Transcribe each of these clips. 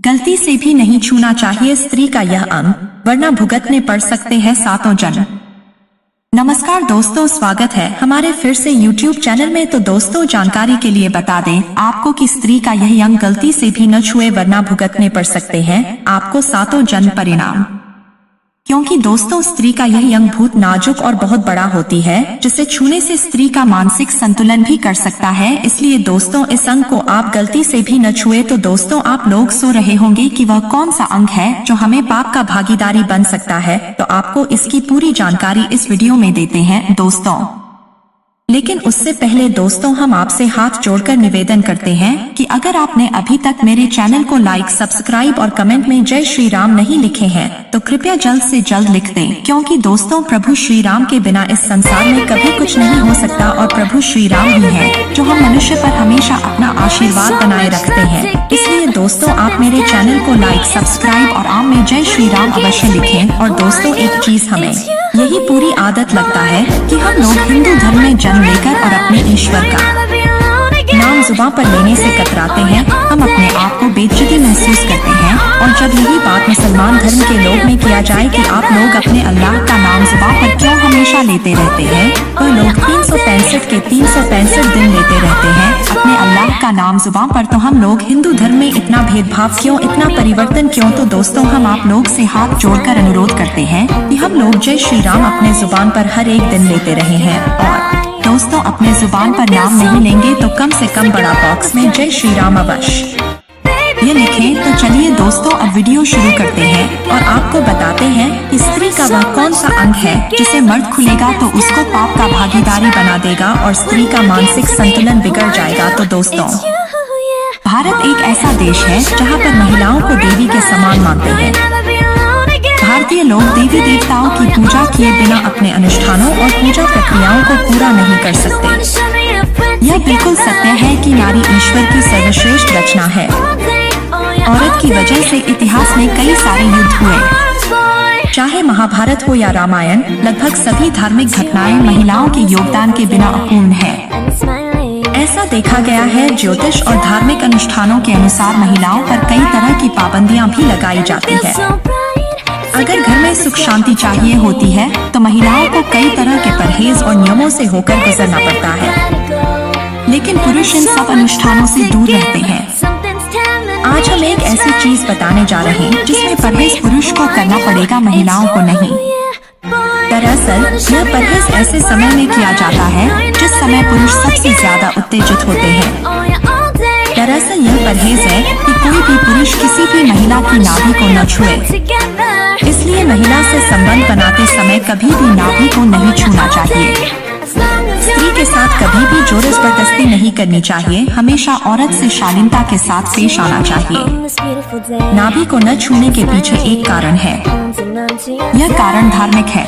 गलती से भी नहीं छूना चाहिए स्त्री का यह अंग, वरना भुगतने पड़ सकते हैं सातों जन्म। नमस्कार दोस्तों, स्वागत है हमारे फिर से YouTube चैनल में। तो दोस्तों, जानकारी के लिए बता दें आपको कि स्त्री का यह अंग गलती से भी न छुए वरना भुगतने पड़ सकते हैं आपको सातों जन्म परिणाम। क्योंकि दोस्तों, स्त्री का यह अंग बहुत नाजुक और बहुत बड़ा होती है, जिसे छूने से स्त्री का मानसिक संतुलन भी कर सकता है। इसलिए दोस्तों, इस अंग को आप गलती से भी न छुए। तो दोस्तों, आप लोग सो रहे होंगे कि वह कौन सा अंग है जो हमें पाप का भागीदारी बन सकता है। तो आपको इसकी पूरी जानकारी इस वीडियो में देते हैं दोस्तों। लेकिन उससे पहले दोस्तों, हम आपसे हाथ जोड़कर निवेदन करते हैं कि अगर आपने अभी तक मेरे चैनल को लाइक, सब्सक्राइब और कमेंट में जय श्री राम नहीं लिखे हैं तो कृपया जल्द से जल्द लिख दें। क्योंकि दोस्तों, प्रभु श्री राम के बिना इस संसार में कभी कुछ नहीं हो सकता और प्रभु श्री राम ही है जो हम मनुष्य पर हमेशा अपना आशीर्वाद बनाए रखते हैं। इसलिए दोस्तों, आप मेरे चैनल को लाइक, सब्सक्राइब और आम में जय श्री राम अवश्य लिखें। और दोस्तों, एक चीज हमें यही पूरी आदत लगता है कि हम लोग हिंदू धर्म में जन्म लेकर और अपने ईश्वर का नाम जुबान पर लेने से कतराते हैं। हम अपने आप को बेइज्जती महसूस करते हैं। और जब यही बात मुसलमान धर्म के लोग में किया जाए कि आप लोग अपने अल्लाह का नाम जुबान पर क्यों हमेशा लेते रहते हैं, तो लोग 365 के 365 दिन लेते रहते हैं अपने अल्लाह का नाम जुबान पर। तो हम लोग हिंदू धर्म में इतना भेदभाव क्यों, इतना परिवर्तन क्यों? तो दोस्तों, हम आप लोग से हाथ जोड़कर अनुरोध करते हैं कि हम लोग जय श्री राम अपने जुबान पर हर एक दिन लेते रहे हैं। और दोस्तों, अपने जुबान पर नाम नहीं लेंगे तो कम से कम बड़ा बॉक्स में जय श्री राम अवश्य ये लिखें। तो चलिए दोस्तों, अब वीडियो शुरू करते हैं और आपको बताते हैं कि स्त्री का वह कौन सा अंग है जिसे मर्द खुलेगा तो उसको पाप का भागीदारी बना देगा और स्त्री का मानसिक संतुलन बिगड़ जाएगा। तो दोस्तों, भारत एक ऐसा देश है जहाँ पर महिलाओं को देवी के समान मानते हैं। भारतीय लोग देवी देवताओं की पूजा किए बिना अपने अनुष्ठानों और पूजा प्रक्रियाओं को पूरा नहीं कर सकते। यह बिल्कुल सत्य है कि नारी ईश्वर की सर्वश्रेष्ठ रचना है। औरत की वजह से इतिहास में कई सारे युद्ध हुए, चाहे महाभारत हो या रामायण। लगभग सभी धार्मिक घटनाएं महिलाओं के योगदान के बिना अपूर्ण है। ऐसा देखा गया है, ज्योतिष और धार्मिक अनुष्ठानों के अनुसार महिलाओं पर कई तरह की पाबंदियां भी लगाई जाती है। अगर घर में सुख शांति चाहिए होती है तो महिलाओं को कई तरह के परहेज और नियमों से होकर गुजरना पड़ता है। लेकिन पुरुष इन सब अनुष्ठानों से दूर रहते हैं। आज हम एक ऐसी चीज बताने जा रहे हैं जिसमें परहेज पुरुष को करना पड़ेगा, महिलाओं को नहीं। दरअसल यह परहेज ऐसे समय में किया जाता है जिस समय पुरुष सबसे ज्यादा उत्तेजित होते हैं। दरअसल यह परहेज है कि कोई भी पुरुष किसी भी महिला की नाभि को न छुए। इसलिए महिला से संबंध बनाते समय कभी भी नाभि को नहीं छूना चाहिए। स्त्री के साथ कभी भी जोर जबरदस्ती नहीं करनी चाहिए। हमेशा औरत से शालीनता के साथ पेश आना चाहिए। नाभि को न छूने के पीछे एक कारण है। यह कारण धार्मिक है।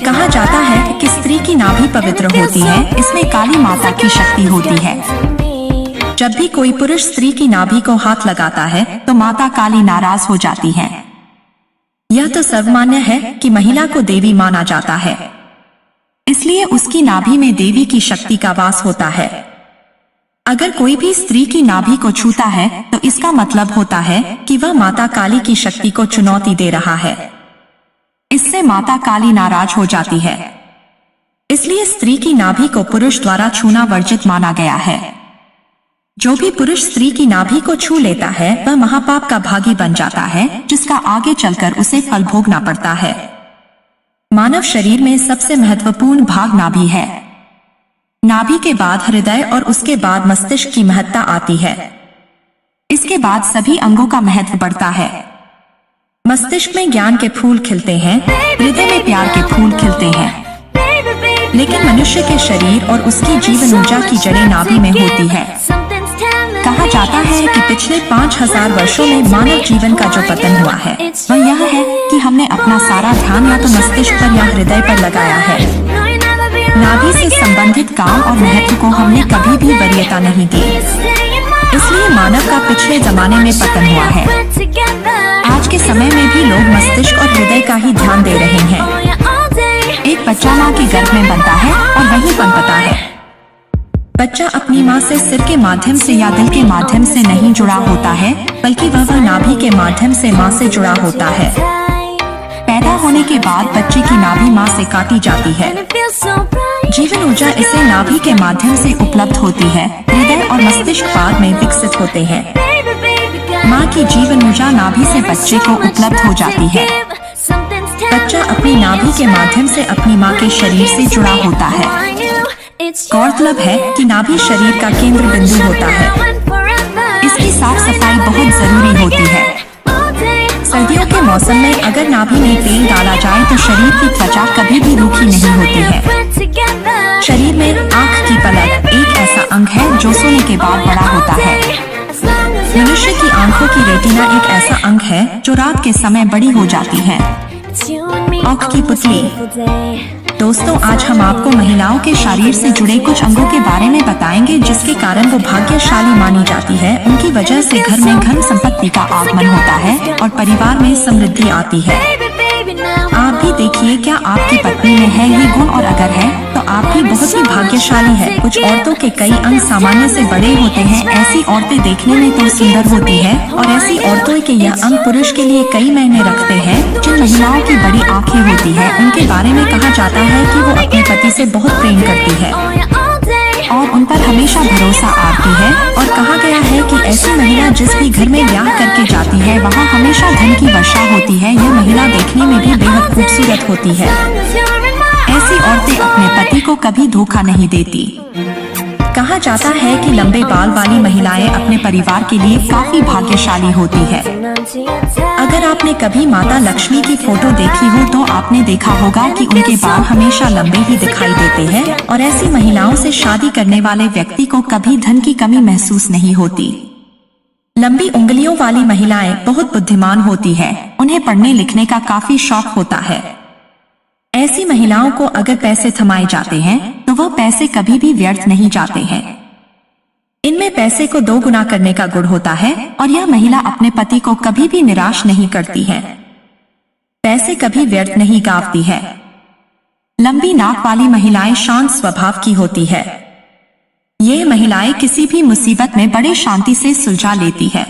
कहा जाता है कि स्त्री की नाभि पवित्र होती है, इसमें काली माता की शक्ति होती है। जब भी कोई पुरुष स्त्री की नाभि को हाथ लगाता है तो माता काली नाराज हो जाती है। यह तो सर्वमान्य है कि महिला को देवी माना जाता है, इसलिए उसकी नाभि में देवी की शक्ति का वास होता है। अगर कोई भी स्त्री की नाभि को छूता है तो इसका मतलब होता है कि वह माता काली की शक्ति को चुनौती दे रहा है। इससे माता काली नाराज हो जाती है। इसलिए स्त्री की नाभि को पुरुष द्वारा छूना वर्जित माना गया है। जो भी पुरुष स्त्री की नाभि को छू लेता है वह महापाप का भागी बन जाता है, जिसका आगे चलकर उसे फल भोगना पड़ता है। मानव शरीर में सबसे महत्वपूर्ण भाग नाभि है। नाभि के बाद हृदय और उसके बाद मस्तिष्क की महत्ता आती है। इसके बाद सभी अंगों का महत्व बढ़ता है। मस्तिष्क में ज्ञान के फूल खिलते हैं, हृदय में प्यार के फूल खिलते हैं। लेकिन मनुष्य के शरीर और उसकी जीवन ऊर्जा की जड़ें नाभि में होती है। कहा जाता है कि पिछले 5000 वर्षों में मानव जीवन का जो पतन हुआ है वह यह है कि हमने अपना सारा ध्यान या तो मस्तिष्क पर या हृदय पर लगाया है। नाभि से संबंधित काम और महत्व को हमने कभी भी वरीयता नहीं दी। इसलिए मानव का पिछले जमाने में पतन हुआ है। आज के समय में भी लोग मस्तिष्क और हृदय का ही ध्यान दे रहे हैं। एक बच्चा माँ के गर्भ में बनता है और वहीं पनपता है। बच्चा अपनी माँ से सिर के माध्यम से या दिल के माध्यम से नहीं जुड़ा होता है, बल्कि वह नाभि के माध्यम से माँ से जुड़ा होता है। पैदा होने के बाद बच्चे की नाभि माँ से काटी जाती है। जीवन ऊर्जा इसे नाभि के माध्यम से उपलब्ध होती है। हृदय और मस्तिष्क बाद में विकसित होते हैं। माँ की जीवन ऊर्जा नाभि से बच्चे को उपलब्ध हो जाती है। बच्चा अपनी नाभि के माध्यम से अपनी माँ के शरीर से जुड़ा होता है। गौरतलब है कि नाभि शरीर का केंद्र बिंदु होता है। इसकी साफ सफाई बहुत जरूरी होती है। सर्दियों के मौसम में अगर नाभि में तेल डाला जाए तो शरीर की त्वचा कभी भी रूखी नहीं होती है। शरीर में आँख की पलक एक ऐसा अंग है जो सोने के बाद बड़ा होता है। मनुष्य की आंखों की रेटिना एक ऐसा अंग है जो रात के समय बड़ी हो जाती है। आँख की पुतली। दोस्तों, आज हम आपको महिलाओं के शरीर से जुड़े कुछ अंगों के बारे में बताएंगे जिसके कारण वो भाग्यशाली मानी जाती है। उनकी वजह से घर में धन संपत्ति का आगमन होता है और परिवार में समृद्धि आती है। आप भी देखिए, क्या आपकी पत्नी में है ये गुण, और अगर है तो आप भी बहुत ही भाग्यशाली है। कुछ औरतों के कई अंग सामान्य से बड़े होते हैं। ऐसी औरतें देखने में तो सुंदर होती है और ऐसी औरतों के यह अंग पुरुष के लिए कई मायने रखते हैं। जिन महिलाओं की बड़ी आंखें होती है उनके बारे में कहा जाता है कि वो अपने पति से बहुत प्रेम करती है और उन पर हमेशा भरोसा आती है। और कहा गया है कि ऐसी महिला जिस भी घर में ब्याह करके जाती है वहाँ हमेशा धन की वर्षा होती है। यह महिला देखने में भी बेहद खूबसूरत होती है। ऐसी औरतें अपने पति को कभी धोखा नहीं देती। कहा जाता है कि लंबे बाल वाली महिलाएं अपने परिवार के लिए काफी भाग्यशाली होती है। अगर आपने कभी माता लक्ष्मी की फोटो देखी हो तो आपने देखा होगा कि उनके बाल हमेशा लंबे ही दिखाई देते हैं और ऐसी महिलाओं से शादी करने वाले व्यक्ति को कभी धन की कमी महसूस नहीं होती। लंबी उंगलियों वाली महिलाएं बहुत बुद्धिमान होती है। उन्हें पढ़ने लिखने का काफी शौक होता है। ऐसी महिलाओं को अगर पैसे थमाए जाते हैं तो वह पैसे कभी भी व्यर्थ नहीं जाते हैं। इनमें पैसे को 2 गुना करने का गुण होता है और यह महिला अपने पति को कभी भी निराश नहीं करती है। पैसे कभी व्यर्थ नहीं गावती है। लंबी नाक वाली महिलाएं शांत स्वभाव की होती है। ये महिलाएं किसी भी मुसीबत में बड़े शांति से सुलझा लेती है।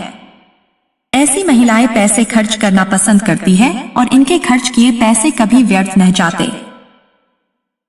ऐसी महिलाएं पैसे खर्च करना पसंद करती है और इनके खर्च किए पैसे कभी व्यर्थ नहीं जाते।